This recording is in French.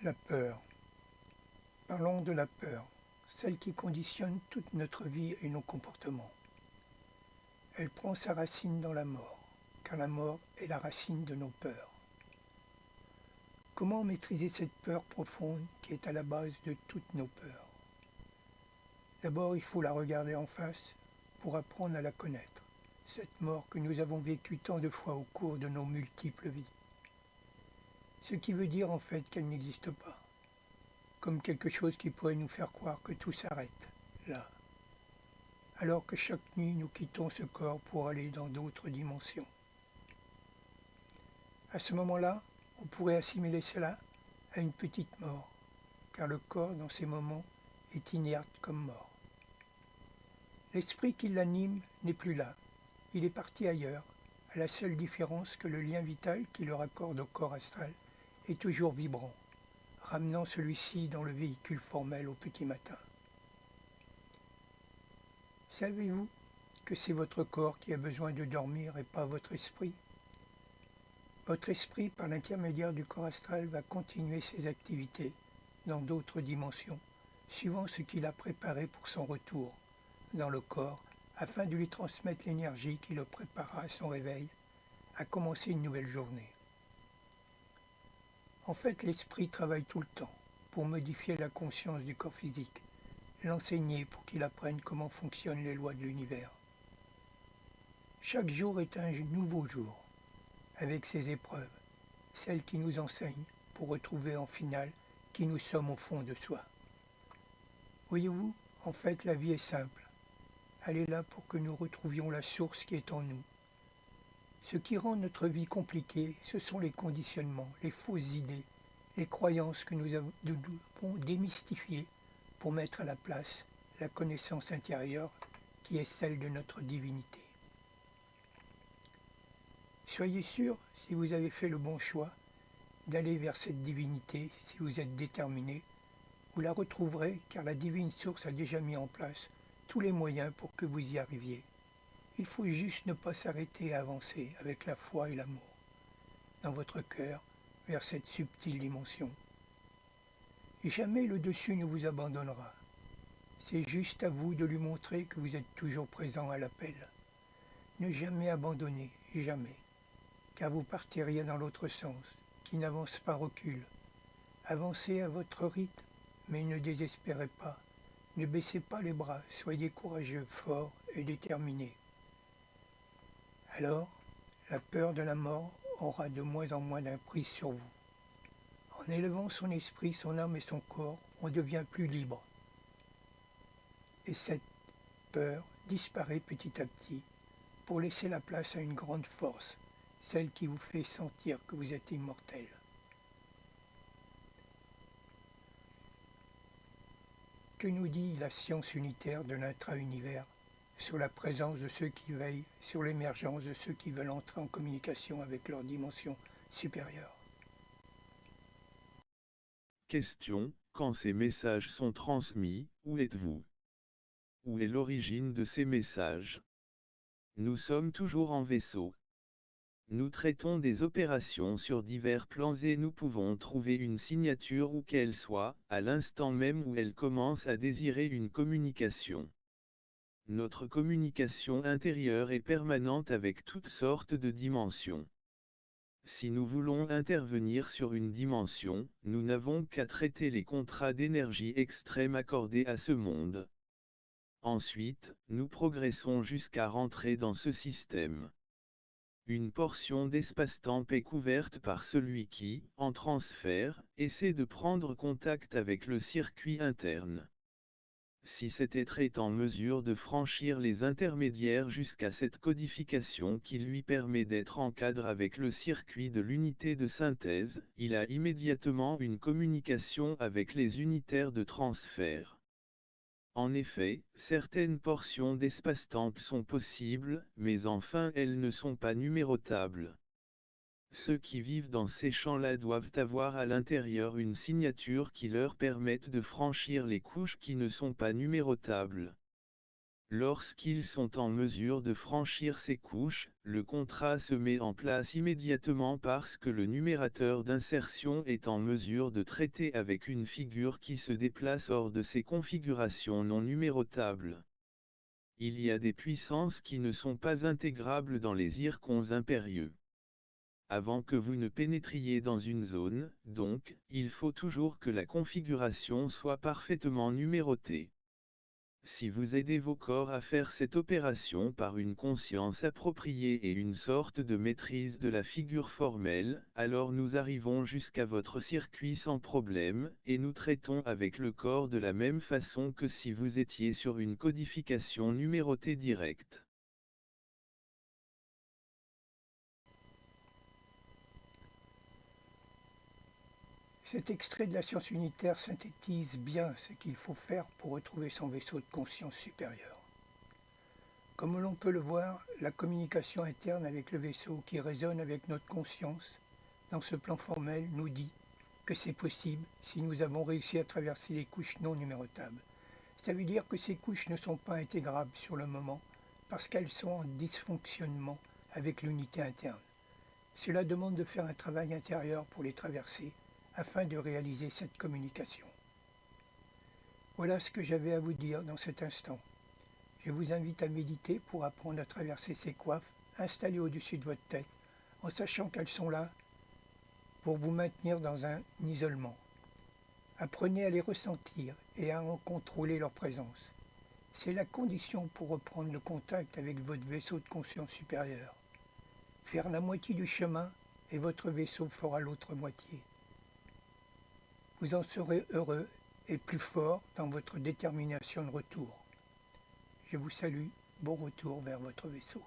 La peur. Parlons de la peur, celle qui conditionne toute notre vie et nos comportements. Elle prend sa racine dans la mort, car la mort est la racine de nos peurs. Comment maîtriser cette peur profonde qui est à la base de toutes nos peurs? D'abord, il faut la regarder en face pour apprendre à la connaître, cette mort que nous avons vécue tant de fois au cours de nos multiples vies. Ce qui veut dire en fait qu'elle n'existe pas, comme quelque chose qui pourrait nous faire croire que tout s'arrête là, alors que chaque nuit nous quittons ce corps pour aller dans d'autres dimensions. À ce moment-là, on pourrait assimiler cela à une petite mort, car le corps dans ces moments est inerte comme mort. L'esprit qui l'anime n'est plus là, il est parti ailleurs, à la seule différence que le lien vital qui le raccorde au corps astral est toujours vibrant, ramenant celui-ci dans le véhicule formel au petit matin. Savez-vous que c'est votre corps qui a besoin de dormir et pas votre esprit? Votre esprit, par l'intermédiaire du corps astral, va continuer ses activités dans d'autres dimensions, suivant ce qu'il a préparé pour son retour dans le corps, afin de lui transmettre l'énergie qui le préparera à son réveil, à commencer une nouvelle journée. En fait, l'esprit travaille tout le temps pour modifier la conscience du corps physique, l'enseigner pour qu'il apprenne comment fonctionnent les lois de l'univers. Chaque jour est un nouveau jour, avec ses épreuves, celles qui nous enseignent pour retrouver en finale qui nous sommes au fond de soi. Voyez-vous, en fait, la vie est simple. Elle est là pour que nous retrouvions la source qui est en nous. Ce qui rend notre vie compliquée, ce sont les conditionnements, les fausses idées, les croyances que nous devons démystifier pour mettre à la place la connaissance intérieure qui est celle de notre divinité. Soyez sûr, si vous avez fait le bon choix, d'aller vers cette divinité, si vous êtes déterminé, vous la retrouverez car la divine source a déjà mis en place tous les moyens pour que vous y arriviez. Il faut juste ne pas s'arrêter à avancer avec la foi et l'amour dans votre cœur vers cette subtile dimension. Et jamais le dessus ne vous abandonnera. C'est juste à vous de lui montrer que vous êtes toujours présent à l'appel. Ne jamais abandonner, jamais, car vous partiriez dans l'autre sens, qui n'avance pas recule. Avancez à votre rythme, mais ne désespérez pas. Ne baissez pas les bras, soyez courageux, forts et déterminés. Alors, la peur de la mort aura de moins en moins d'emprise sur vous. En élevant son esprit, son âme et son corps, on devient plus libre. Et cette peur disparaît petit à petit pour laisser la place à une grande force, celle qui vous fait sentir que vous êtes immortel. Que nous dit la science unitaire de l'intra-univers sur la présence de ceux qui veillent, sur l'émergence de ceux qui veulent entrer en communication avec leur dimension supérieure? Question, quand ces messages sont transmis, où êtes-vous? Où est l'origine de ces messages? Nous sommes toujours en vaisseau. Nous traitons des opérations sur divers plans et nous pouvons trouver une signature où qu'elle soit, à l'instant même où elle commence à désirer une communication. Notre communication intérieure est permanente avec toutes sortes de dimensions. Si nous voulons intervenir sur une dimension, nous n'avons qu'à traiter les contrats d'énergie extrême accordés à ce monde. Ensuite, nous progressons jusqu'à rentrer dans ce système. Une portion d'espace-temps est couverte par celui qui, en transfert, essaie de prendre contact avec le circuit interne. Si cet être est en mesure de franchir les intermédiaires jusqu'à cette codification qui lui permet d'être en cadre avec le circuit de l'unité de synthèse, il a immédiatement une communication avec les unitaires de transfert. En effet, certaines portions d'espace-temps sont possibles, mais enfin elles ne sont pas numérotables. Ceux qui vivent dans ces champs-là doivent avoir à l'intérieur une signature qui leur permette de franchir les couches qui ne sont pas numérotables. Lorsqu'ils sont en mesure de franchir ces couches, le contrat se met en place immédiatement parce que le numérateur d'insertion est en mesure de traiter avec une figure qui se déplace hors de ces configurations non numérotables. Il y a des puissances qui ne sont pas intégrables dans les zircons impérieux. Avant que vous ne pénétriez dans une zone, donc, il faut toujours que la configuration soit parfaitement numérotée. Si vous aidez vos corps à faire cette opération par une conscience appropriée et une sorte de maîtrise de la figure formelle, alors nous arrivons jusqu'à votre circuit sans problème, et nous traitons avec le corps de la même façon que si vous étiez sur une codification numérotée directe. Cet extrait de la science unitaire synthétise bien ce qu'il faut faire pour retrouver son vaisseau de conscience supérieure. Comme l'on peut le voir, la communication interne avec le vaisseau qui résonne avec notre conscience, dans ce plan formel, nous dit que c'est possible si nous avons réussi à traverser les couches non numérotables. Ça veut dire que ces couches ne sont pas intégrables sur le moment parce qu'elles sont en dysfonctionnement avec l'unité interne. Cela demande de faire un travail intérieur pour les traverser afin de réaliser cette communication. Voilà ce que j'avais à vous dire dans cet instant. Je vous invite à méditer pour apprendre à traverser ces coiffes installées au-dessus de votre tête en sachant qu'elles sont là pour vous maintenir dans un isolement. Apprenez à les ressentir et à en contrôler leur présence. C'est la condition pour reprendre le contact avec votre vaisseau de conscience supérieure. Faire la moitié du chemin et votre vaisseau fera l'autre moitié. Vous en serez heureux et plus fort dans votre détermination de retour. Je vous salue, bon retour vers votre vaisseau.